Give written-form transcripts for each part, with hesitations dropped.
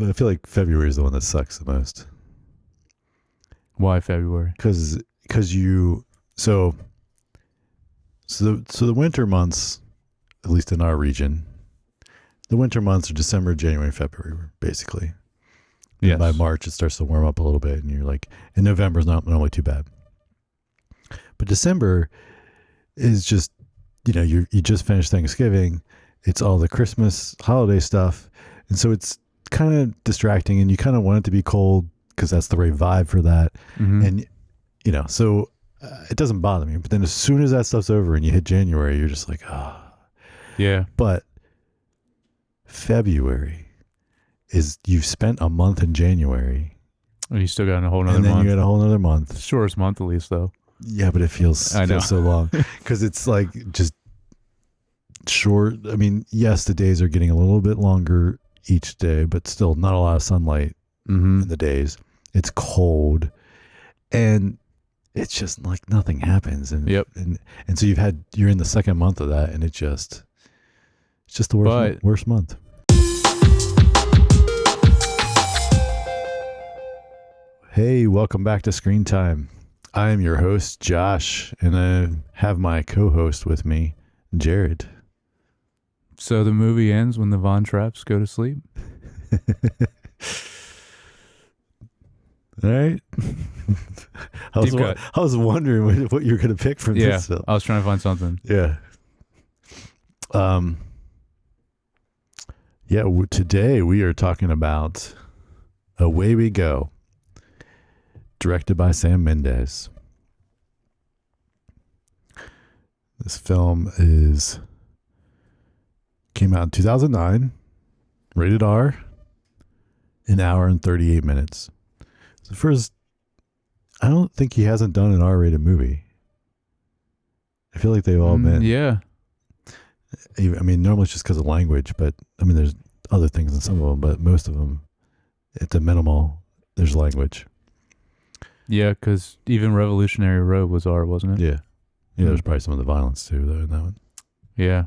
But I feel like February is the one that sucks the most. Why February? Because so the winter months, at least in our region, the winter months are December, January, February, basically. Yes. And by March, it starts to warm up a little bit, and you're like, and November's not normally too bad. But December is just, you just finished Thanksgiving. It's all the Christmas holiday stuff. And so it's kind of distracting, and you kind of want it to be cold because that's the right vibe for that. Mm-hmm. And, so it doesn't bother me. But then as soon as that stuff's over and you hit January, you're just like, Yeah. But February is, you've spent a month in January. And you still got a whole nother and then month. you got a whole nother month. Shortest month at least, though. Yeah, but it feels so long because it's like just short. I mean, yes, the days are getting a little bit longer each day, but still not a lot of sunlight in the days. It's cold, and it's just like nothing happens. And and so you're in the second month of that, and it's just the worst month. Hey, welcome back to Screen Time. I am your host, Josh, and I have my co-host with me, Jared. So the movie ends when the Von Trapps go to sleep? All right. I was wondering what you were going to pick from this film. I was trying to find something. Yeah. Today we are talking about Away We Go, directed by Sam Mendes. This film came out in 2009, rated R, an hour and 38 minutes. It's the first, I don't think he hasn't done an R-rated movie. I feel like they've all been. Yeah. I mean, normally it's just because of language, but I mean, there's other things in some of them, but most of them, it's a minimal, there's language. Yeah, because even Revolutionary Road was R, wasn't it? Yeah. Yeah, there's probably some of the violence too, though, in that one. Yeah.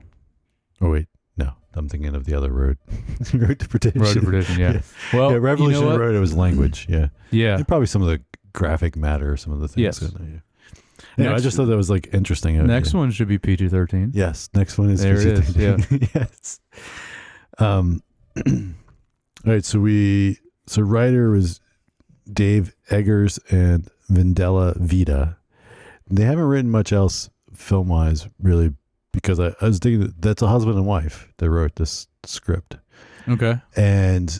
Oh, wait. No, I'm thinking of the other road. Road to Perdition. Road to Perdition, yeah. Well, yeah, Revolutionary Road, it was language, yeah. Yeah. And probably some of the graphic matter, some of the things. Yes. Anyway, I just thought that was like interesting. Next one should be PG-13. Yes, next one is there PG-13. It is, yeah. Yes. All right, so writer was Dave Eggers and Vendela Vida. They haven't written much else film-wise, really, because I was thinking that's a husband and wife that wrote this script. Okay. And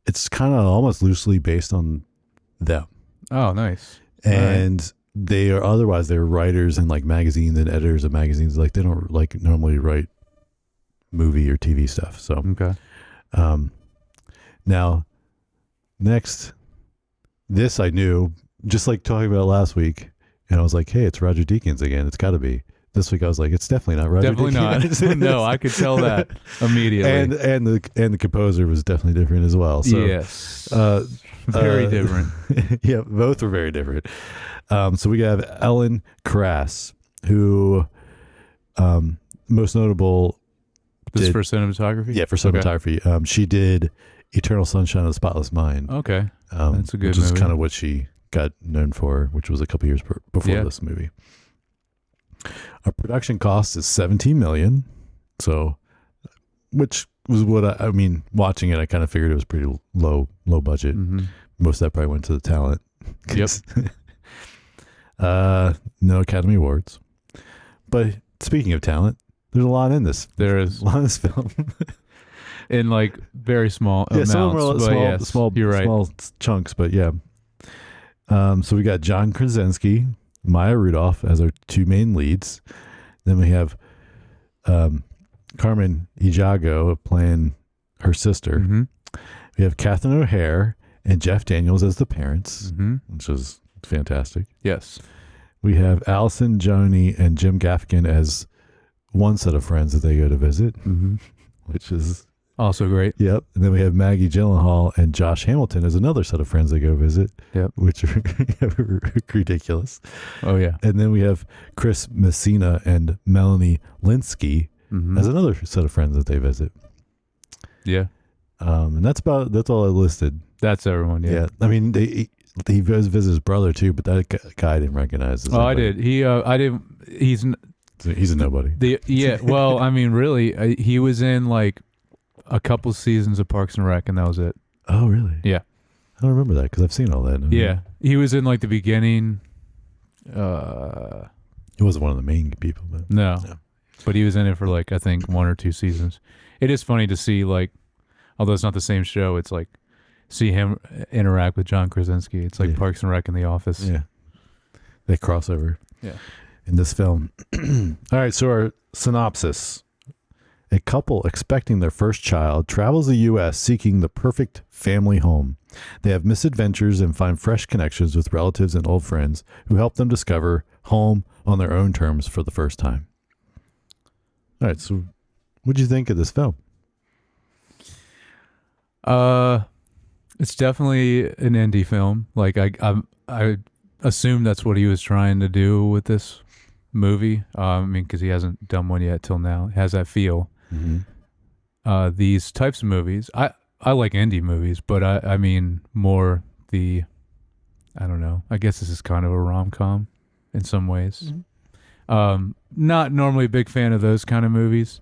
it's kind of almost loosely based on them. Oh, nice. And they're writers and like magazines and editors of magazines. Like they don't like normally write movie or TV stuff. So, okay. Now, next, this I knew, just like talking about last week, and I was like, hey, it's Roger Deakins again. It's got to be. This week I was like, it's definitely not Roger Deakins. Definitely not. No, I could tell that immediately. And the composer was definitely different as well. So, yes. Very different. Yeah, both were very different. So we have Ellen Krass, who most notable. This is for cinematography? Yeah, for cinematography. Okay. She did Eternal Sunshine of the Spotless Mind. Okay. That's a good which movie. Which is kind of what she got known for, which was a couple years before this movie. Our production cost is $17 million. So, which was what I mean, watching it, I kind of figured it was pretty low budget. Mm-hmm. Most of that probably went to the talent. Yep. No Academy Awards. But speaking of talent, there's a lot in this. There is. A lot in this film. In like very small amounts. Some are small, you're right. Small chunks, but yeah. So we got John Krasinski, Maya Rudolph as our two main leads. Then we have Carmen Ejago playing her sister. Mm-hmm. We have Catherine O'Hare and Jeff Daniels as the parents, which is fantastic. Yes. We have Allison Joni and Jim Gaffigan as one set of friends that they go to visit, which is also great. Yep. And then we have Maggie Gyllenhaal and Josh Hamilton as another set of friends they go visit. Yep. Which are ridiculous. Oh, yeah. And then we have Chris Messina and Melanie Linsky as another set of friends that they visit. Yeah. And that's all I listed. That's everyone. Yeah. I mean, he visits his brother too, but that guy I didn't recognize. Oh, I did. I didn't. He's a nobody. Well, I mean, really, he was in like a couple seasons of Parks and Rec, and that was it. Oh, really? Yeah. I don't remember that because I've seen all that. Yeah, he was in like the beginning. He wasn't one of the main people, but no, but he was in it for like I think 1 or 2 seasons. It is funny to see, like, although it's not the same show, it's like see him interact with John Krasinski. It's like Parks and Rec and The Office. Yeah, they crossover. Yeah, in this film. All right, so our synopsis. A couple expecting their first child travels the U.S. seeking the perfect family home. They have misadventures and find fresh connections with relatives and old friends who help them discover home on their own terms for the first time. All right, so what did you think of this film? It's definitely an indie film. Like I assume that's what he was trying to do with this movie. I mean, because he hasn't done one yet till now. It has that feel. Mm-hmm. These types of movies, I like indie movies, but I mean more I don't know. I guess this is kind of a rom-com in some ways. Mm-hmm. Not normally a big fan of those kind of movies.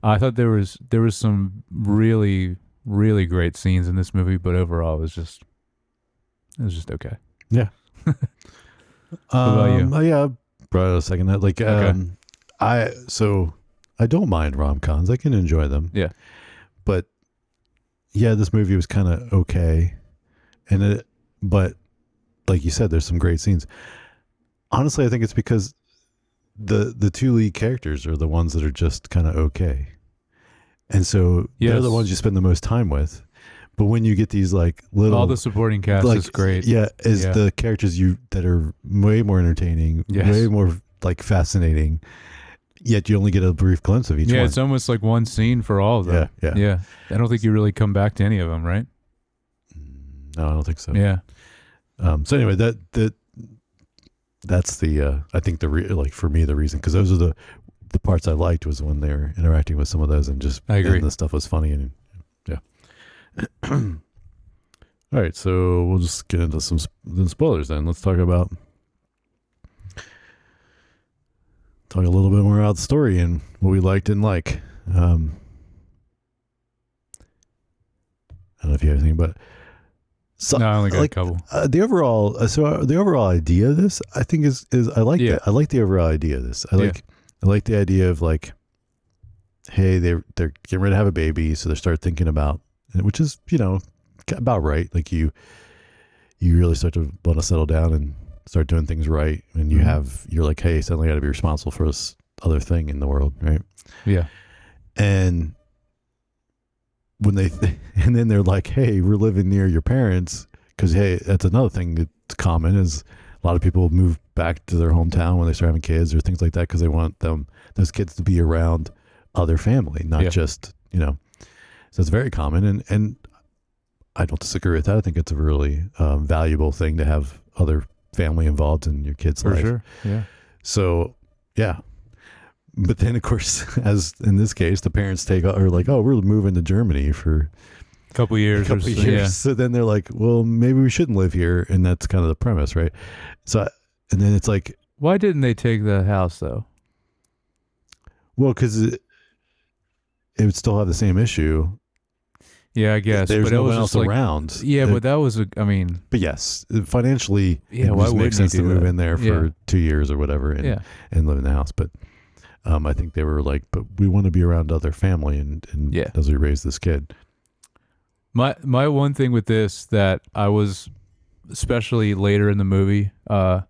I thought there was some really, really great scenes in this movie, but overall it was just okay. Yeah. What about you? Yeah, brought it a second. Like, Okay. I don't mind rom-coms. I can enjoy them. Yeah. But yeah, this movie was kind of okay. But like you said, there's some great scenes. Honestly, I think it's because the 2 lead characters are the ones that are just kind of okay. And so they're the ones you spend the most time with. But when you get these like little, all the supporting cast is great. Yeah, the characters that are way more entertaining, way more like fascinating. Yet you only get a brief glimpse of each one. Yeah, it's almost like one scene for all of them. Yeah. I don't think you really come back to any of them, right? No, I don't think so. Yeah. So anyway, that's the I think for me the reason, because those are the parts I liked was when they were interacting with some of those and just I agree. And the stuff was funny and yeah. All right, so we'll just get into some spoilers then. Let's talk a little bit more about the story and what we liked and like. I don't know if you have anything, but no, I only got a couple. The overall idea of this, I think is I like that. I like the overall idea of this. I like the idea of like, hey, they're getting ready to have a baby, so they start thinking about, which is about right. Like you really start to want to settle down and start doing things right, and you're like, hey, suddenly I got to be responsible for this other thing in the world, right? Yeah. And when and then they're like, hey, we're living near your parents, because hey, that's another thing that's common is a lot of people move back to their hometown when they start having kids or things like that because they want those kids to be around other family, not just so it's very common, and I don't disagree with that. I think it's a really valuable thing to have other family involved in your kid's life. For sure. Yeah. So, yeah. But then, of course, as in this case, the parents are like, oh, we're moving to Germany for a couple years. Yeah. So then they're like, well, maybe we shouldn't live here. And that's kind of the premise, right? So, and then it's like, why didn't they take the house though? Well, because it would still have the same issue. Yeah, I guess. There's but no one else around. Yeah, but that was But yes, financially, it just makes sense to move in there for 2 years or whatever and live in the house. But I think they were like, but we want to be around other family and as we raise this kid. My one thing with this that I was, especially later in the movie, that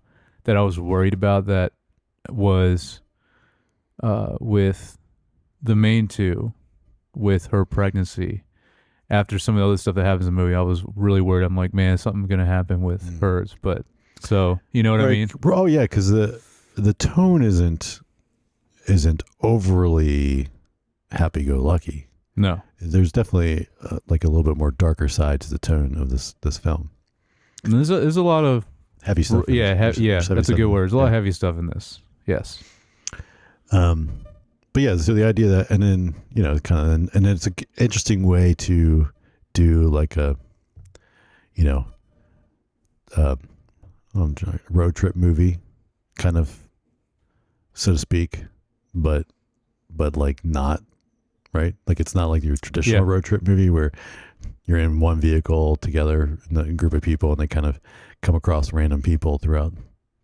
I was worried about, that was with the main two, with her pregnancy. After some of the other stuff that happens in the movie, I was really worried. I'm like, man, is something going to happen with hers? But so, you know what I mean? Oh yeah, because the tone isn't overly happy-go-lucky. No, there's definitely like a little bit more darker side to the tone of this film. And there's a lot of heavy stuff. That's a good word. There's a lot of heavy stuff in this. Yes. But yeah, so the idea that, and then and then it's an interesting way to do like a, you know, road trip movie, kind of, so to speak, but like not, right? Like it's not like your traditional road trip movie where you're in one vehicle together in a group of people and they kind of come across random people throughout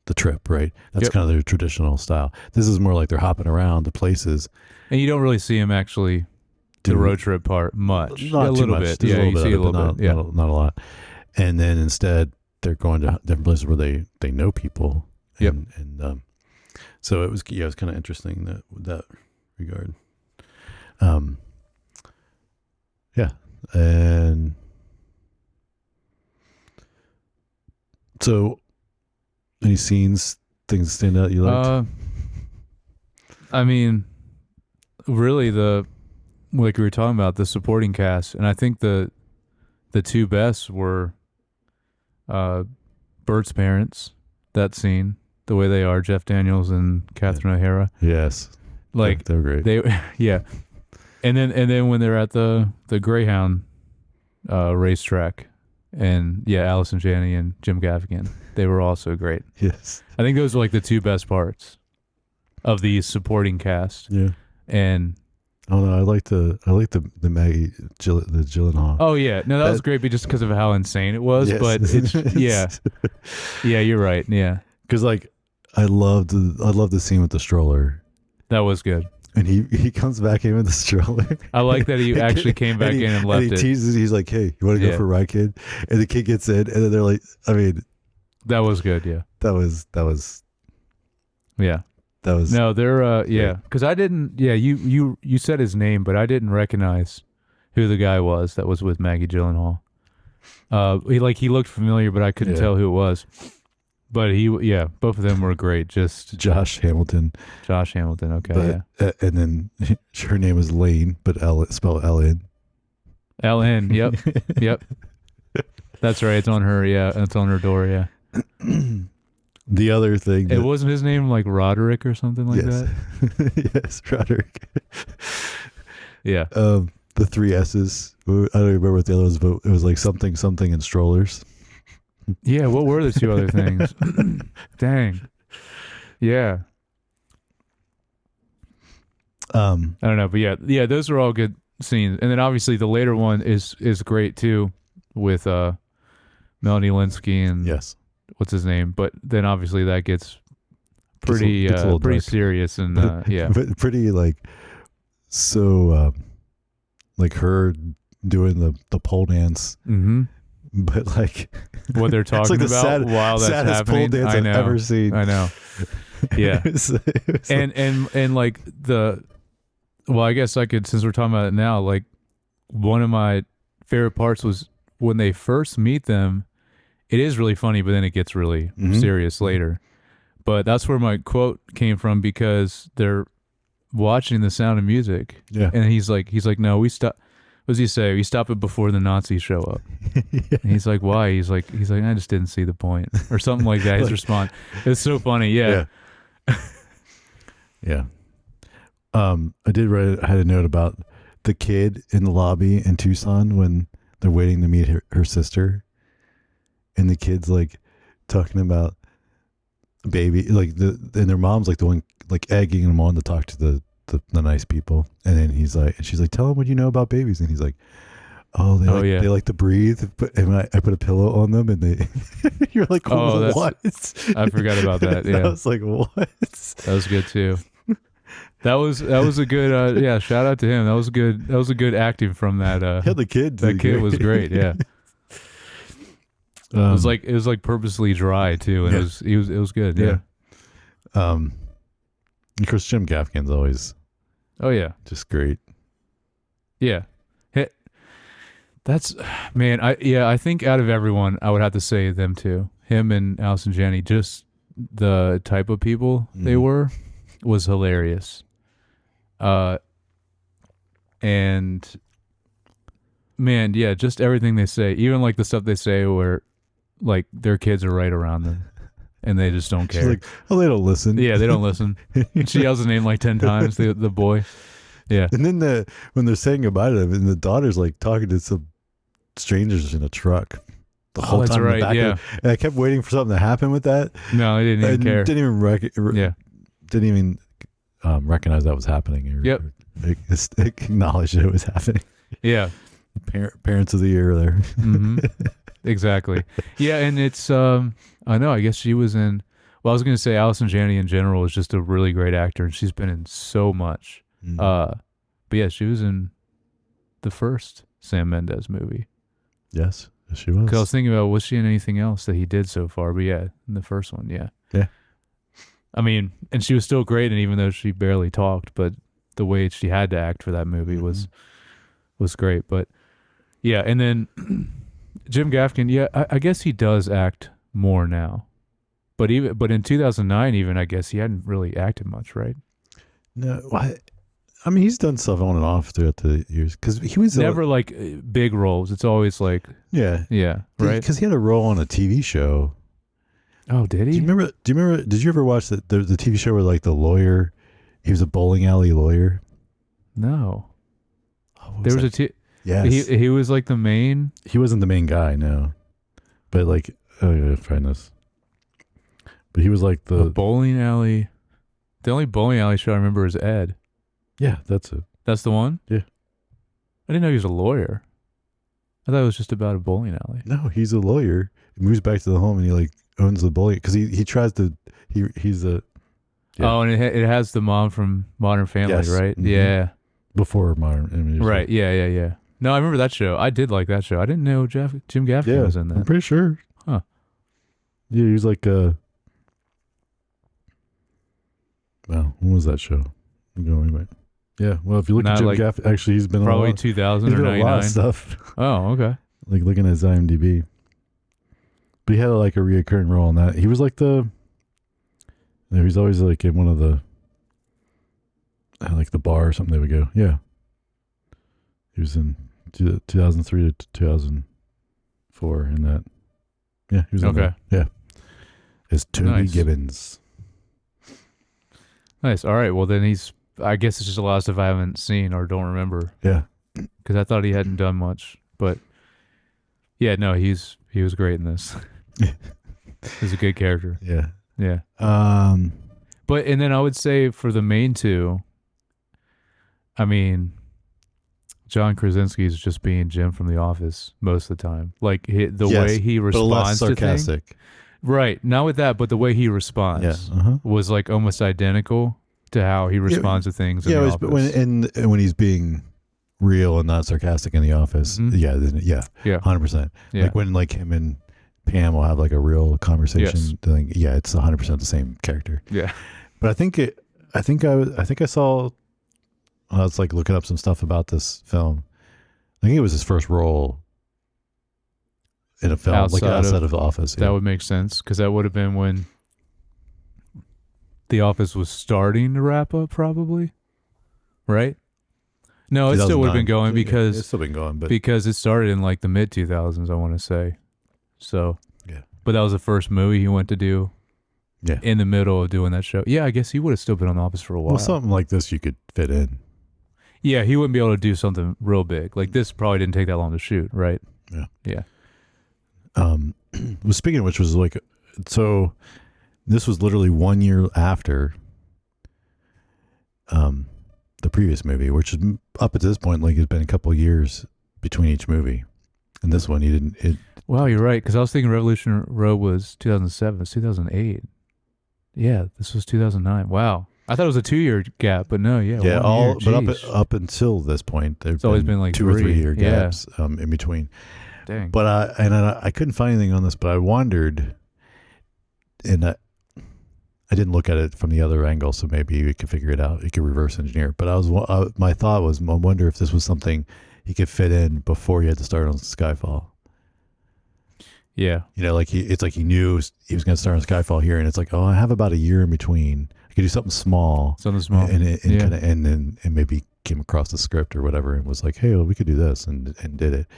the trip, right? That's kind of their traditional style. This is more like they're hopping around to places. And you don't really see them actually the road trip part much. Not a too little much. bit. Yeah, you see a little bit. Yeah. Not a lot. And then instead they're going to different places where they know people. And so it was kind of interesting that regard. And so any scenes, things stand out you liked? I mean, really like we were talking about, the supporting cast, and I think the two best were Bert's parents, that scene, the way they are, Jeff Daniels and Catherine O'Hara. Yes. Like they're great. And then when they're at the Greyhound racetrack, and Allison Janney and Jim Gaffigan, they were also great. Yes. I think those were like the two best parts of the supporting cast. Yeah. And oh no, I like the Maggie the Gyllenhaal. Oh yeah, no, that was great, but just because of how insane it was. Yes. But it's yeah, you're right. Yeah, because like I love the scene with the stroller. That was good. And he comes back in with the stroller. I like that he actually came back in and left it. And he teases. He's like, "Hey, you want to go for a ride, kid?" And the kid gets in, and then they're like, "I mean, that was good." Yeah, that was. Yeah, that was. No, they're because I didn't. Yeah, you said his name, but I didn't recognize who the guy was that was with Maggie Gyllenhaal. He looked familiar, but I couldn't tell who it was. But both of them were great. Just Josh Hamilton. Okay, but, and then her name was Lane, but spelled L-N. L-N. Yep, yep. That's right. It's on her. Yeah, it's on her door. Yeah. The other thing. It wasn't his name like Roderick or something like that. Yes, Roderick. Yeah. The three S's. I don't remember what the other was, but it was like something and strollers. Yeah, what were the two other things? Dang. Yeah. I don't know, but yeah, those are all good scenes. And then obviously the later one is great too, with Melanie Linsky and what's his name? But then obviously that gets pretty pretty serious and but pretty like like her doing the pole dance. Mm-hmm. But like what they're talking about while that's happening, pole dance I've ever seen. I know. Yeah. it was and like I guess I could, since we're talking about it now, like one of my favorite parts was when they first meet them. It is really funny, but then it gets really serious later. But that's where my quote came from, because they're watching The Sound of Music. Yeah. And he's like, no, we stop. What does he say? We stop it before the Nazis show up. And he's like, why? He's like, I just didn't see the point, or something like that. His response. It's so funny. Yeah. Yeah. I had a note about the kid in the lobby in Tucson when they're waiting to meet her sister, and the kid's like talking about baby, like and their mom's like the one like egging them on to talk to the nice people, and then she's like, tell them what you know about babies, and he's like, they like to breathe, and I put a pillow on them, and they you're like, what? I forgot about that. Yeah, I was like, what? That was good too. That was a good shout out to him. That was good acting from that. The kid. That kid was great. Yeah. It was like purposely dry too, and it was good. Yeah. Of course, Jim Gaffigan's always, just great. Yeah, that's man. I think out of everyone, I would have to say them two, him and Allison Janney. Just the type of people they were was hilarious. And man, just everything they say, even like the stuff they say where like their kids are right around them. And they just don't care. She's like, they don't listen. Yeah, they don't listen. She yells his name like 10 times, the boy. Yeah. And then when they're saying goodbye to him, and the daughter's like talking to some strangers in a truck the whole that's time in right, the back yeah. of it. And I kept waiting for something to happen with that. No, I didn't even care. Didn't even Yeah. didn't even recognize that was happening. Yep. Acknowledge that it was happening. Yeah. Parents of the year there. Mm-hmm. Exactly. Yeah, and it's I know. I guess she was in. Well, I was going to say Allison Janney in general is just a really great actor, and she's been in so much. But yeah, she was in the first Sam Mendes movie. Yes, she was. Because I was thinking about, was she in anything else that he did so far? But yeah, in the first one, yeah. Yeah. I mean, and she was still great, and even though she barely talked, but the way she had to act for that movie was great. But yeah, and then Jim Gaffigan, yeah, I guess he does act more now. But in 2009, even, I guess he hadn't really acted much, right? No, I mean, he's done stuff on and off throughout the years because he was never like big roles. It's always like yeah, right. Because he had a role on a TV show. Oh, did he? Do you remember? Did you ever watch the TV show where like the lawyer? He was a bowling alley lawyer. No. There was Yes. He was like the main. He wasn't the main guy, no. But like, oh, I gotta find this. But he was like the bowling alley. The only bowling alley show I remember is Ed. Yeah, that's it. That's the one? Yeah. I didn't know he was a lawyer. I thought it was just about a bowling alley. No, he's a lawyer. He moves back to the home and he like owns the bowling because he tries to he's a yeah. Oh, and it has the mom from Modern Family, yes. right? Mm-hmm. Yeah. Before Modern, I mean, right? Yeah. No, I remember that show. I did like that show. I didn't know Jim Gaffigan was in that. I'm pretty sure. Huh? Yeah, he was like Well, when was that show? I'm going anyway. Yeah, well, if you look at Jim Gaffigan, actually, he's been probably 2000 or 99. A lot of stuff. Oh, okay. Like looking at his IMDb, but he had like a reoccurring role in that. He was like he's always like in one of the like the bar or something. They would go, yeah. He was in 2003 to 2004 in that. Yeah, he was in there. Yeah, as Tony Gibbons. Nice. All right. Well, then I guess it's just a lot of stuff I haven't seen or don't remember. Yeah. Because I thought he hadn't done much. But yeah, no, he was great in this. He's a good character. Yeah. Yeah. But, and then I would say for the main two, I mean, John Krasinski is just being Jim from The Office most of the time. Like the way he responds to things. Right. Not with that, but the way he responds was like almost identical to how he responds to things in The Office. When he's being real and not sarcastic in The Office. Mm-hmm. Yeah. 100%. Yeah. Like when like him and Pam will have like a real conversation thing. Yeah, it's 100% the same character. Yeah. But I think I saw I was like looking up some stuff about this film. I think it was his first role in a film outside of The Office. That would make sense because that would have been when The Office was starting to wrap up, probably. Right? No, it still would have been going because it's still been going, but because it started in like the mid 2000s, I want to say. So yeah, but that was the first movie he went to do. Yeah, in the middle of doing that show. Yeah, I guess he would have still been on The Office for a while. Well, something like this you could fit in. Yeah, he wouldn't be able to do something real big. Like this probably didn't take that long to shoot, right? Yeah. Yeah. Well, speaking of which, was like, so this was literally 1 year after the previous movie, which is up at this point, like it's been a couple of years between each movie. And this one, he didn't. Wow, you're right. Because I was thinking Revolution Road was 2007. It's 2008. Yeah, this was 2009. Wow. I thought it was a 2-year gap, but no, yeah. Yeah, but up until this point, there's always been like 2 or 3 year gaps in between. Dang. But I couldn't find anything on this, but I wondered, and I didn't look at it from the other angle, so maybe you could figure it out. You could reverse engineer. But my thought was, I wonder if this was something he could fit in before he had to start on Skyfall. Yeah. You know, like it's like he knew he was going to start on Skyfall here, and it's like, oh, I have about a year in between. I could do something small. And kind of and maybe came across the script or whatever and was like, hey, well, we could do this and did it.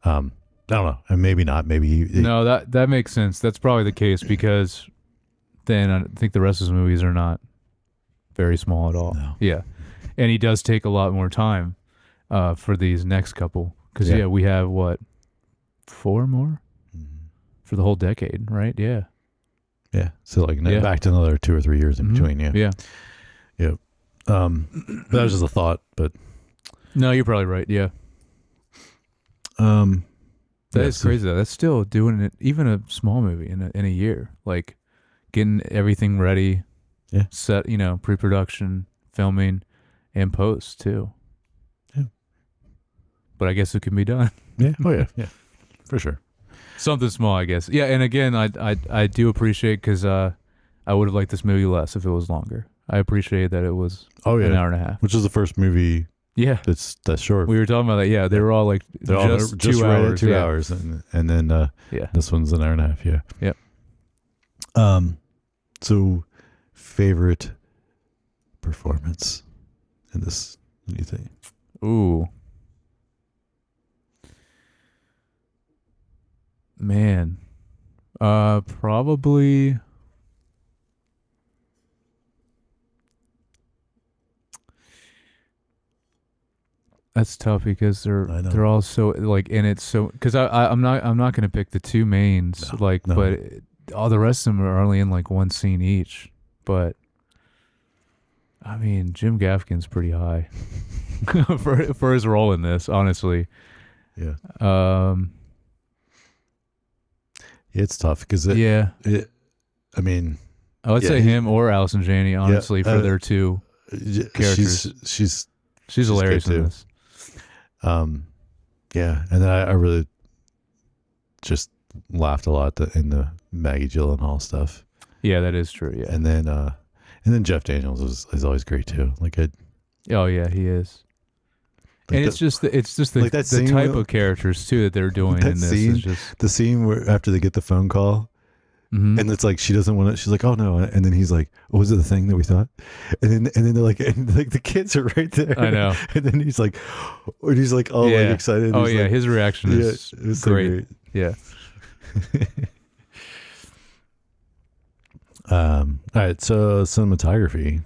I don't know. And maybe not. Maybe no, that makes sense. That's probably the case because then I think the rest of his movies are not very small at all. No. Yeah. And he does take a lot more time for these next couple Because we have what, 4 more for the whole decade, right? Yeah. Yeah. So like back to another 2 or 3 years in between. Yeah. Yeah. Yeah. That was just a thought, but no, you're probably right. Yeah. That is crazy though. That's still doing it, even a small movie in a year, like getting everything ready, set, pre-production, filming, and post too. Yeah. But I guess it can be done. Yeah. Oh yeah. Yeah. For sure. Something small, I guess. Yeah. And again, I do appreciate, because I would have liked this movie less if it was longer. I appreciate that it was an hour and a half, which is the first movie. Yeah, that's short. We were talking about that. Yeah, they were all like just 2 right hours. At 2 hours, and then this one's an hour and a half. Yeah. Yep. So favorite performance in this? What do you think? Ooh, man, probably. That's tough because they're all so like in it. So because I'm not gonna pick the 2 mains but all the rest of them are only in like 1 scene each. But I mean, Jim Gaffigan's pretty high for his role in this, honestly. Yeah. It's tough because I mean, I would say him or Allison Janney, honestly, for their 2 characters. She's hilarious in this. Yeah, and then I really just laughed a lot in the Maggie Gyllenhaal stuff. Yeah, that is true. Yeah, and then Jeff Daniels is always great too. Oh yeah, he is. And it's just the type of characters too that they're doing in this. Scene, is just the scene where after they get the phone call. Mm-hmm. And it's like she doesn't want it. She's like, "Oh no!" And then he's like, "Oh, was it the thing that we thought?" And then they're like, the kids are right there. I know. And then he's like, all like excited. Oh yeah, his reaction is it was great. So great. Yeah. All right. So cinematography.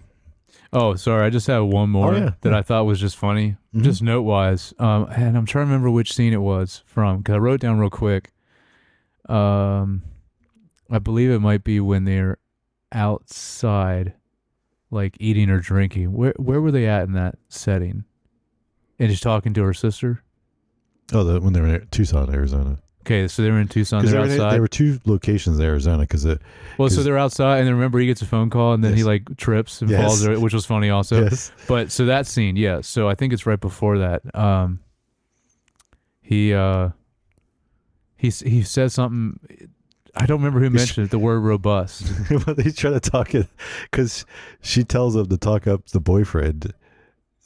Oh, sorry. I just have one more that I thought was just funny, just note wise. And I'm trying to remember which scene it was from, because I wrote it down real quick. I believe it might be when they're outside, like eating or drinking. Where were they at in that setting? And she's talking to her sister. Oh, when they were in Tucson, Arizona. Okay, so they were in Tucson. They're outside. There were 2 locations in Arizona so they're outside, and then remember he gets a phone call, and then he like trips and falls, which was funny also. Yes. But so that scene, so I think it's right before that. He says something. I don't remember who mentioned it, the word robust. He's trying to talk it because she tells him to talk up the boyfriend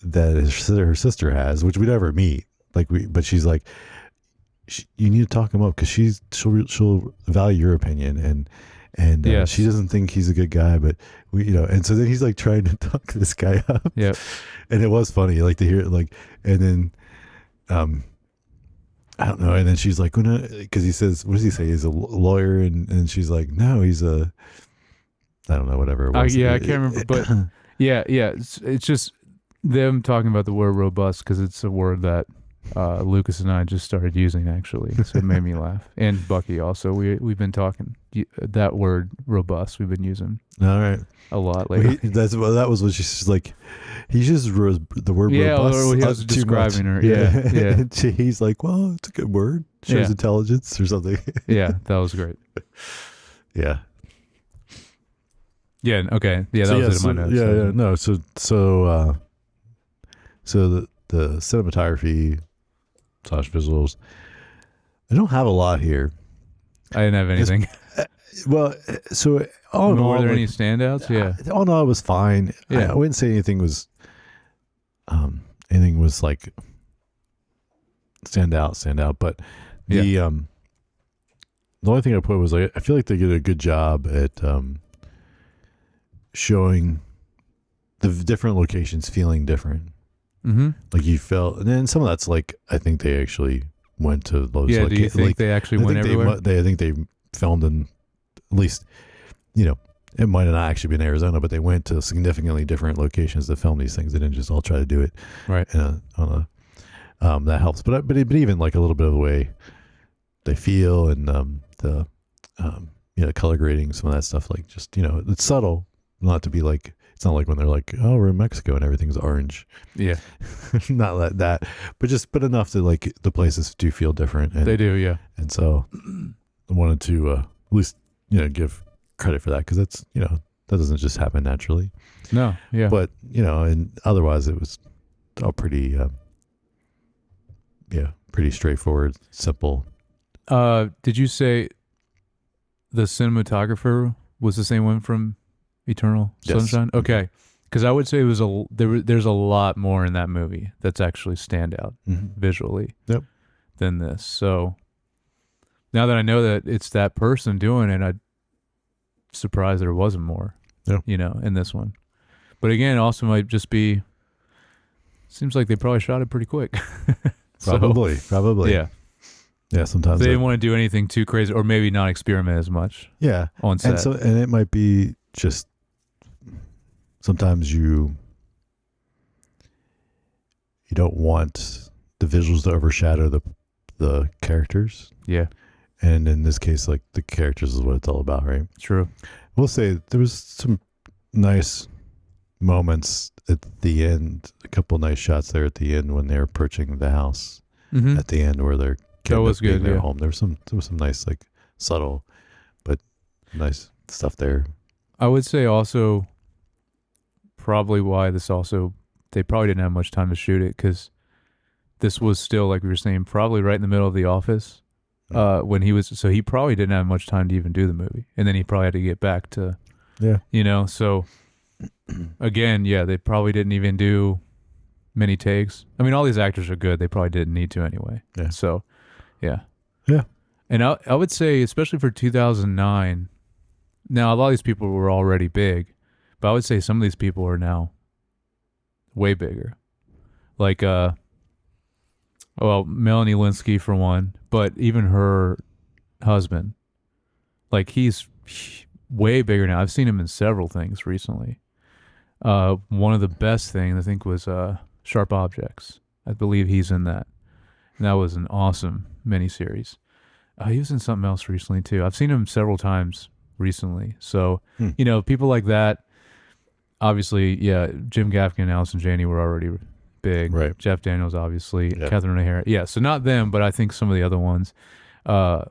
that her sister has, which we never meet. But she's like, you need to talk him up because she'll value your opinion, and she doesn't think he's a good guy, but and so then he's like trying to talk this guy up. Yeah, and it was funny, to hear it, and then I don't know. And then she's like, because he says, what does he say? He's a lawyer. And she's like, no, he's I don't know, whatever it was. I can't remember. But yeah. It's just them talking about the word robust because it's a word that Lucas and I just started using, actually. So it made me laugh. And Bucky also. We've been talking that word robust. We've been using all right a lot lately. That was what she's like. He just the word robust. Or he was describing her. Yeah. He's like, well, it's a good word. Shows intelligence or something. Yeah, that was great. Yeah. Yeah. Okay. Yeah, that was it in my notes. Yeah. No. So the cinematography / visuals. I don't have a lot here. I didn't have anything. Well, so all in all, were there any standouts? Yeah. All in all, it was fine. Yeah. I wouldn't say anything was like stand out. But the only thing I put was I feel like they did a good job at showing the different locations feeling different. Mm-hmm. Like you felt, and then some of that's like I think they actually went to those. Yeah. Do you think they actually went everywhere? I think they filmed in at least, it might have not actually been Arizona, but they went to significantly different locations to film these things. They didn't just all try to do it right that helps. But even like a little bit of the way they feel and the color grading, some of that stuff, like just it's subtle, not to be like, it's not like when they're like, oh, we're in Mexico and everything's orange. Yeah. Not like that, but enough that like the places do feel different. And, they do, yeah. And so I wanted to at least give credit for that, because that's that doesn't just happen naturally. No, yeah. But and otherwise it was all pretty pretty straightforward, simple. Did you say the cinematographer was the same one from Eternal Sunshine? Okay, because I would say it was there's a lot more in that movie that's actually standout visually than this. So now that I know that it's that person doing it, I'm surprised there wasn't more. In this one. But again, also might just be. Seems like they probably shot it pretty quick. Probably. Yeah. Yeah, sometimes they didn't want to do anything too crazy, or maybe not experiment as much. Yeah, on set. And it might be just sometimes you don't want the visuals to overshadow the characters. Yeah, and in this case, like the characters is what it's all about, right? True. We'll say there was some nice moments at the end, a couple nice shots there at the end when they're approaching the house at the end where they're. That was good. Their home. There was some nice, like, subtle, but nice stuff there. I would say also probably why they probably didn't have much time to shoot it, because this was still, like we were saying, probably right in the middle of The Office when he was. So he probably didn't have much time to even do the movie, and then he probably had to get back to So again, they probably didn't even do many takes. I mean, all these actors are good. They probably didn't need to anyway. Yeah. So. Yeah. And I would say, especially for 2009, now a lot of these people were already big, but I would say some of these people are now way bigger. Like, Melanie Linsky for one, but even her husband, like he's way bigger now. I've seen him in several things recently. One of the best things I think was Sharp Objects. I believe he's in that. And that was an awesome miniseries. He was in something else recently too. I've seen him several times recently. So, people like that, obviously, Jim Gaffigan and Allison Janney were already big. Right. Jeff Daniels, obviously. Yeah. Catherine O'Hara. Yeah, so not them, but I think some of the other ones. I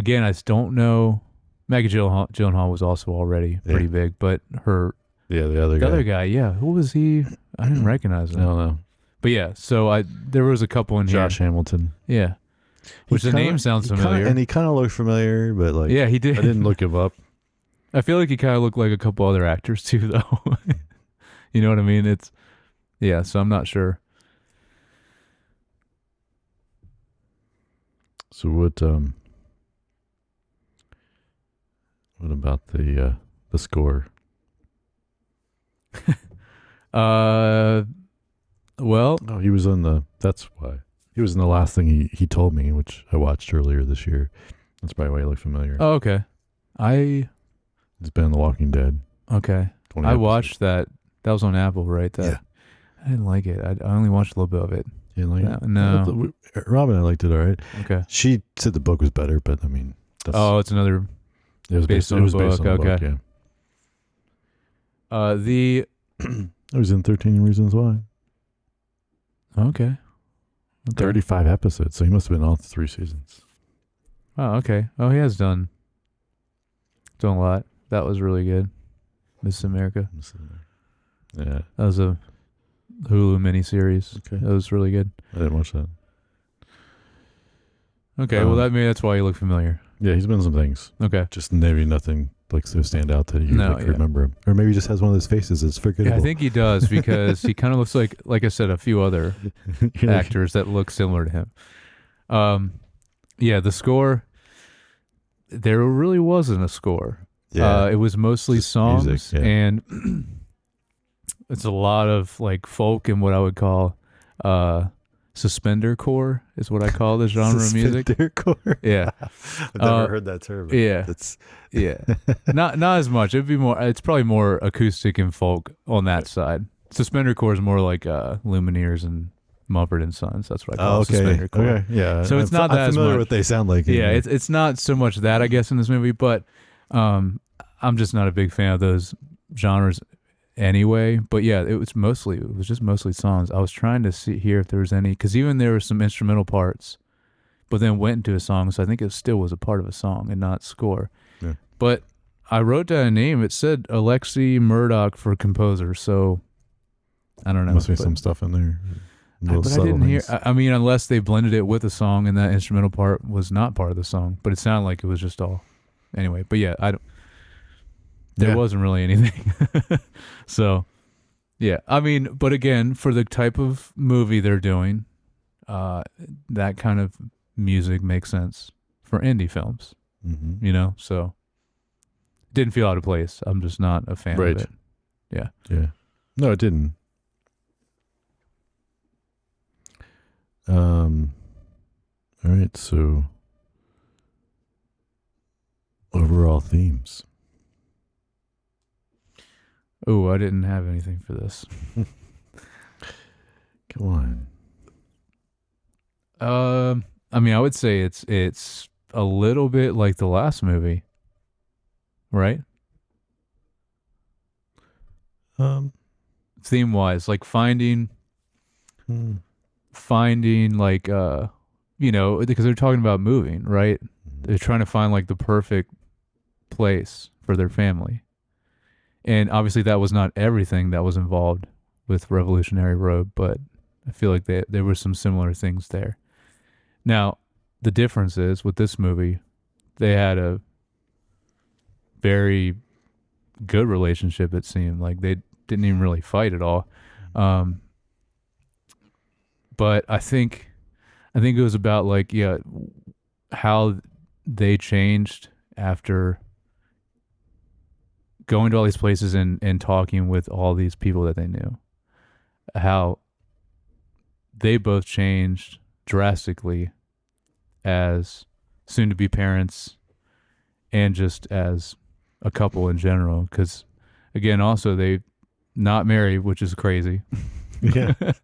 just don't know. Maggie Gyllenhaal was also already pretty big, but the other guy, who was he? I didn't recognize him. I don't know. But so there was a couple in Josh Hamilton. Yeah. Which the name sounds familiar. And he kind of looked familiar, but like... Yeah, he did. I didn't look him up. I feel like he kind of looked like a couple other actors too, though. You know what I mean? So I'm not sure. So what about the score? Well, he was that's why. He was in the last thing he told me, which I watched earlier this year. That's probably why he looked familiar. Oh, okay. It's been in The Walking Dead. Okay. I watched that. That was on Apple, right? I didn't like it. I only watched a little bit of it. You didn't like it? No. Robin, I liked it all right. Okay. She said the book was better, but I mean... it's another... It was based on the book, yeah. It was in 13 Reasons Why. Okay. 35 episodes, so he must have been all 3 seasons. Oh, okay. Oh, he has done a lot. That was really good. Miss America. Yeah. That was a Hulu miniseries. Okay. That was really good. I didn't watch that. Okay, well maybe that's why you look familiar. Yeah, he's been in some things. Okay. Just maybe nothing like so stand out that you remember him. Or maybe he just has one of those faces that's forgettable. Yeah, I think he does, because he kind of looks like I said, a few other actors that look similar to him. The score, there really wasn't a score. Yeah. It was mostly just songs, music, and it's a lot of like folk and what I would call suspender core is what I call the genre of music. Suspender core? Yeah. I've never heard that term. Yeah. Not as much. It's probably more acoustic and folk on that side. Suspender core is more like Lumineers and Mumford and Sons. That's what I call okay. Suspend Your Core. Okay, yeah. So it's not I'm that familiar as much. with what they sound like. Yeah, it's not so much that, I guess, in this movie, but I'm just not a big fan of those genres anyway. But yeah, it was just mostly songs. I was trying to hear if there was any, because even there were some instrumental parts, but then went into a song, so I think it still was a part of a song and not score. Yeah. But I wrote down a name. It said Alexei Murdoch for composer, so I don't know. Must be some stuff in there. But I didn't hear. I mean, unless they blended it with a song, and that instrumental part was not part of the song, but it sounded like it was just all. Anyway, but yeah, there wasn't really anything. So, yeah, I mean, but again, for the type of movie they're doing, that kind of music makes sense for indie films. Mm-hmm. You know, so didn't feel out of place. I'm just not a fan of it. Yeah. Yeah. No, it didn't. All right, so overall themes. Oh, I didn't have anything for this. Come on. I mean, I would say it's a little bit like the last movie, right? Theme wise, like finding like you know, because they're talking about moving, right? They're trying to find like the perfect place for their family. And obviously that was not everything that was involved with Revolutionary Road, but I feel like there were some similar things there. Now, the difference is with this movie, they had a very good relationship, it seemed. Like they didn't even really fight at all. But I think it was about like, yeah, how they changed after going to all these places and talking with all these people that they knew. How they both changed drastically as soon-to-be parents and just as a couple in general. Because, again, also they not married, which is crazy. Yeah. That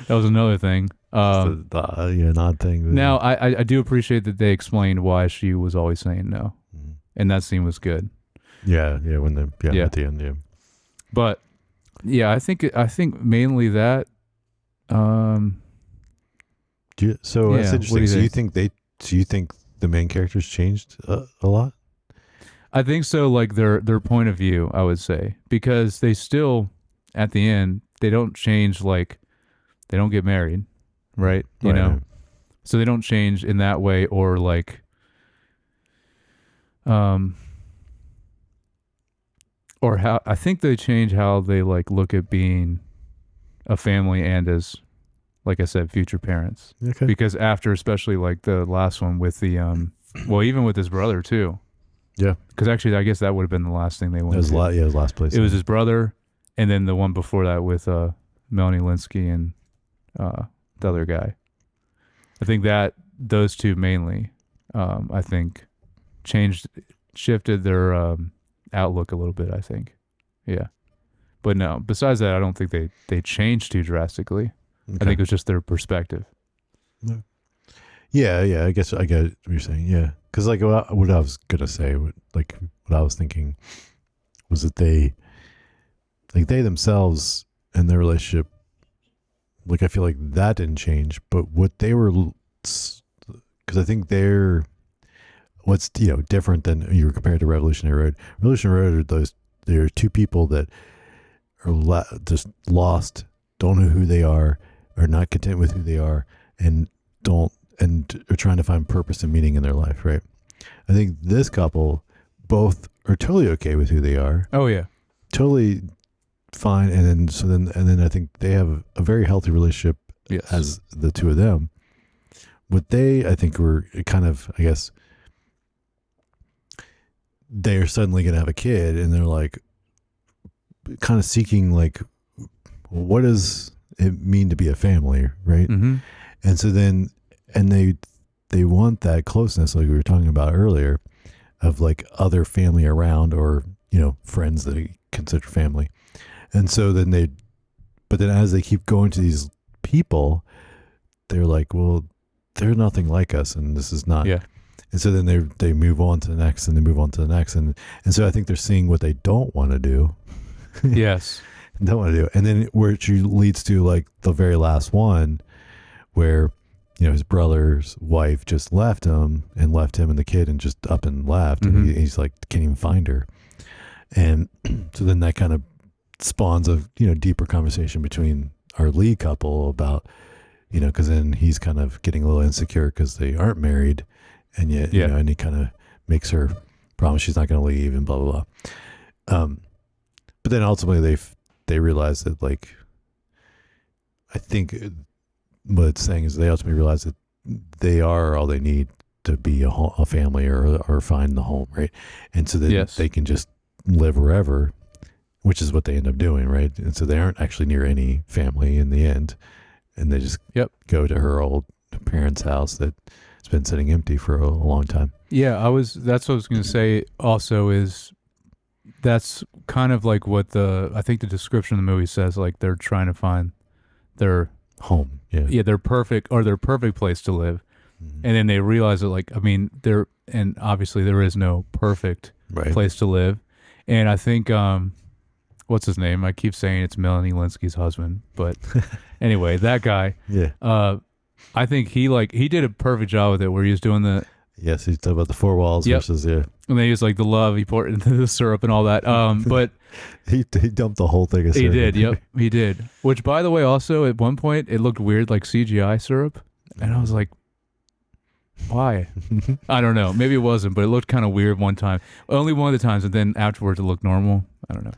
was another thing. An odd thing. Now, I do appreciate that they explained why she was always saying no. Mm-hmm. And that scene was good. Yeah, when at the end, yeah. But yeah, I think mainly that. That's interesting. Do you think the main characters changed a lot? I think so. Like their point of view, I would say, because they still at the end they don't change. Like they don't get married, right? You know, right. So they don't change in that way, or like, or how I think they change how they like look at being a family and as, like I said, future parents. Okay. Because after, especially like the last one with the well, even with his brother too. Yeah. Because actually, I guess that would have been the last thing they went. It was his last place. It was his brother, and then the one before that with Melanie Linsky and the other guy. I think that those two mainly, I think, shifted their outlook a little bit, I think. Yeah. But no, besides that, I don't think they changed too drastically. Okay. I think it was just their perspective. Yeah, I guess I get what you're saying. Yeah. Because like what I was going to say, what I was thinking was that they themselves and their relationship, like I feel like that didn't change, but what they were, because I think what's different than you were compared to Revolutionary Road. Revolutionary Road there are two people that are just lost, don't know who they are not content with who they are, and are trying to find purpose and meaning in their life, right? I think this couple both are totally okay with who they are. Oh yeah, totally fine, and then I think they have a very healthy relationship. Yes. As the two of them. What they, I think, were kind of, I guess, they are suddenly going to have a kid, and they're like, kind of seeking, like, what does it mean to be a family, right? Mm-hmm. And so then, and they want that closeness, like we were talking about earlier, of like other family around, or friends that they consider family. And so then but then as they keep going to these people, they're like, well, they're nothing like us, and this is not. Yeah. And so then they move on to the next, and they move on to the next, and so I think they're seeing what they don't want to do. Yes. Don't want to do, and then which leads to like the very last one, where his brother's wife just left him and the kid and just up and left, Mm-hmm. and he's like can't even find her, and so then that kind of spawns a deeper conversation between our lead couple about because then he's kind of getting a little insecure because they aren't married, and yet and he kind of makes her promise she's not going to leave and blah blah blah. But then ultimately they realize that, like, I think what it's saying is they ultimately realize that they are all they need to be a family or find the home, right? And so that they can just live wherever, which is what they end up doing, right? And so they aren't actually near any family in the end, and they just go to her old parents' house that's been sitting empty for a long time. Yeah, that's what I was going to say also is that's kind of like what I think the description of the movie says, like they're trying to find their home. Yeah, their perfect place to live. Mm-hmm. And then they realize that, like, I mean, and obviously there is no perfect place to live. And I think, what's his name? I keep saying it's Melanie Linsky's husband, but anyway, that guy. Yeah. I think he did a perfect job with it, where he was doing the. Yes, he's talking about the four walls versus and then he was like the love he poured into the syrup and all that. But he dumped the whole thing of syrup. He did. Yep, he did. Which, by the way, also at one point it looked weird, like CGI syrup, and I was like, why? I don't know. Maybe it wasn't, but it looked kind of weird one time. Only one of the times, and then afterwards it looked normal. I don't know.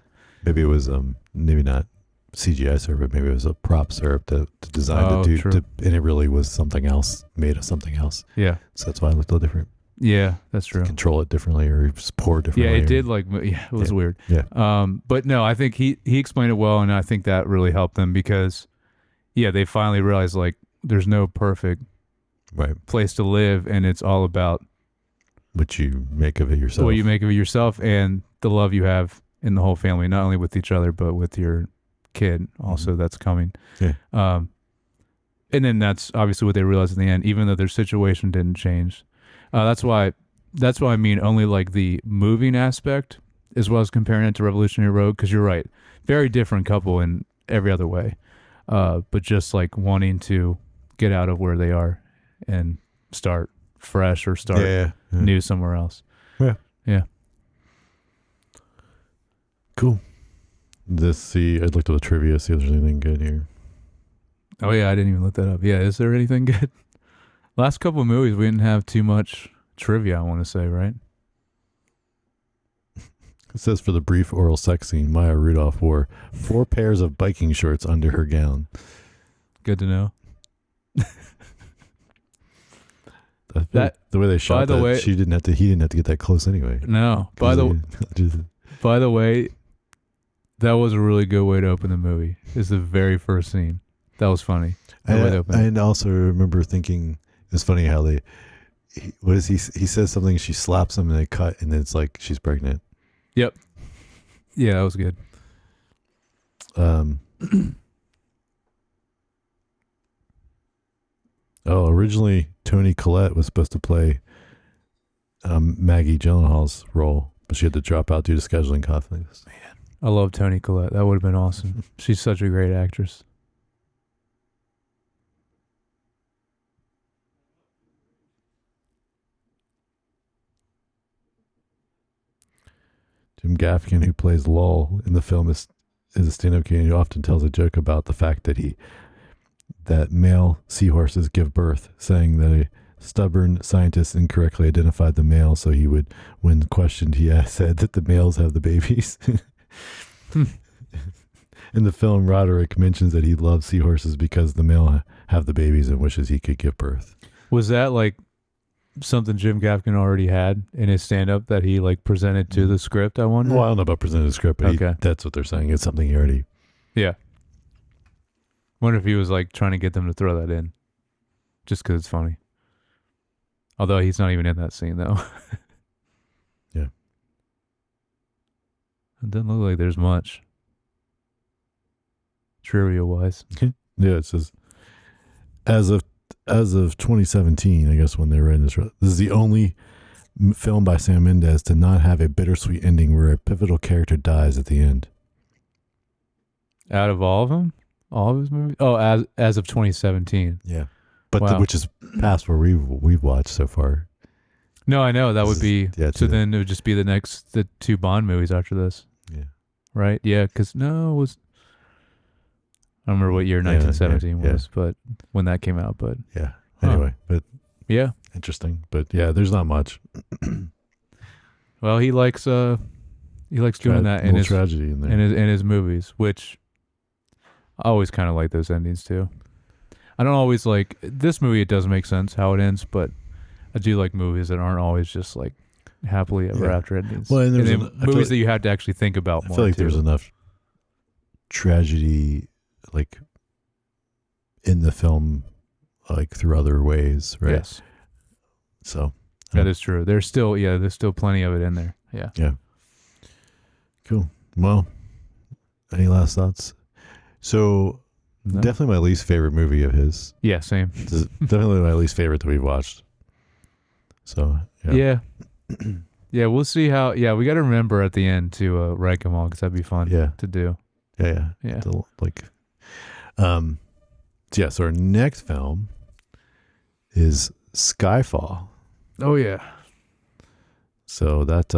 Maybe it was maybe not CGI syrup, but maybe it was a prop syrup to design to do, and it really was something else, made of something else. Yeah. So that's why it looked a little different. Yeah, that's true. Control it differently or just pour differently. Yeah, it did it was weird. Yeah. But no, I think he explained it well, and I think that really helped them because, they finally realized, like, there's no perfect place to live, and it's all about what you make of it yourself. What you make of it yourself, and the love you have in the whole family, not only with each other but with your kid also that's coming. Yeah. And then that's obviously what they realized in the end, even though their situation didn't change. That's why I mean only like the moving aspect as well as comparing it to Revolutionary Road, because you're right, very different couple in every other way, but just like wanting to get out of where they are and start fresh or start new somewhere else. Yeah. Cool. I looked at the trivia, see if there's anything good here. Oh yeah, I didn't even look that up. Yeah, is there anything good? Last couple of movies, we didn't have too much trivia, I want to say, right? It says for the brief oral sex scene, Maya Rudolph wore 4 pairs of biking shorts under her gown. Good to know. The way they shot that, he didn't have to get that close anyway. No. By the way, that was a really good way to open the movie. Is the very first scene. That was funny. I also remember thinking it's funny how he says something, she slaps him and they cut, and then it's like she's pregnant. Yep. Yeah, that was good. Originally Toni Collette was supposed to play Maggie Gyllenhaal's role, but she had to drop out due to scheduling conflicts. Man, I love Toni Collette. That would have been awesome. She's such a great actress. Jim Gaffigan, who plays Lowell in the film, is a stand-up comedian who often tells a joke about the fact that male seahorses give birth, saying that a stubborn scientist incorrectly identified the male, so he would, when questioned, he said that the males have the babies. In the film, Roderick mentions that he loves seahorses because the male have the babies and wishes he could give birth. Was that like something Jim Gaffigan already had in his stand-up that he like presented to the script, I wonder? Well, I don't know about presenting the script, but that's what they're saying. It's something he already... Yeah. Wonder if he was like trying to get them to throw that in just because it's funny. Although he's not even in that scene, though. Yeah. It doesn't look like there's much trivia-wise. Yeah, it says, as of as of 2017, I guess when they were in this is the only film by Sam Mendes to not have a bittersweet ending where a pivotal character dies at the end. Out of all of them? All of his movies? Oh, as of 2017. Yeah. But wow. Which is past where we've watched so far. No, I know. That would be... Yeah, so then it would just be the 2 Bond movies after this. Yeah. Right? Yeah, because it was... I don't remember what year 1917 was, but when that came out, but... Yeah. Anyway, but... Yeah. Interesting. But yeah, there's not much. Well, he likes doing that in his tragedy in there. In his movies, which I always kind of like those endings too. I don't always like this movie. It doesn't make sense how it ends, but I do like movies that aren't always just like happily ever after endings. Well, and movies that you have to actually think about more. I feel like too. There's enough tragedy, like in the film, like through other ways, right? Yes. So that is true. There's still plenty of it in there. Yeah. Yeah. Cool. Well, any last thoughts? So No. definitely my least favorite movie of his. Yeah, same. Definitely my least favorite that we've watched. So yeah. Yeah, we'll see how. Yeah, we got to remember at the end to rank them all because that'd be fun. To do. Yeah. So our next film is Skyfall. Oh yeah. So that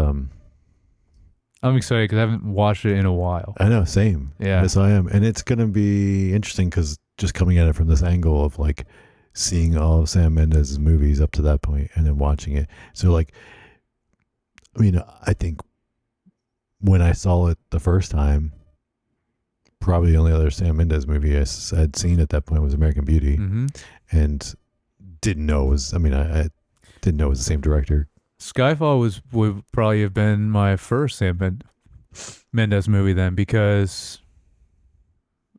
I'm excited because I haven't watched it in a while. I know, same. Yeah. Yes, I am, and it's gonna be interesting because just coming at it from this angle of like seeing all of Sam Mendes' movies up to that point and then watching it. So like, I mean, I think when I saw it the first time, probably the only other Sam Mendes movie I had seen at that point was American Beauty, and didn't know it was. I mean, I didn't know it was the same director. Skyfall would probably have been my first Sam Mendes movie then, because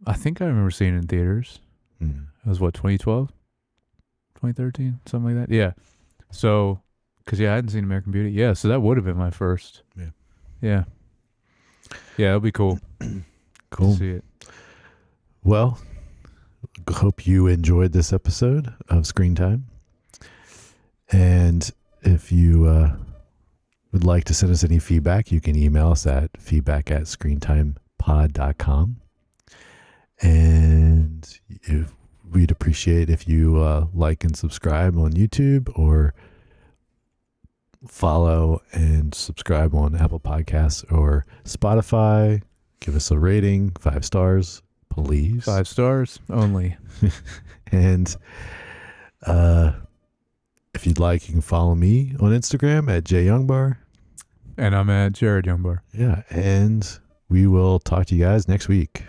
I think I remember seeing it in theaters. It was 2012, 2013, something like that. Yeah. So, because I hadn't seen American Beauty. Yeah, so that would have been my first. Yeah. It'll be cool. Cool. To see it. Well, hope you enjoyed this episode of Screen Time. And if you would like to send us any feedback, you can email us at feedback@screentimepod.com. And we'd appreciate if you like and subscribe on YouTube, or follow and subscribe on Apple Podcasts or Spotify. Give us a rating, 5 stars, please. 5 stars only. And if you'd like, you can follow me on Instagram at jyoungbar. And I'm at Jared Youngbar. Yeah, and we will talk to you guys next week.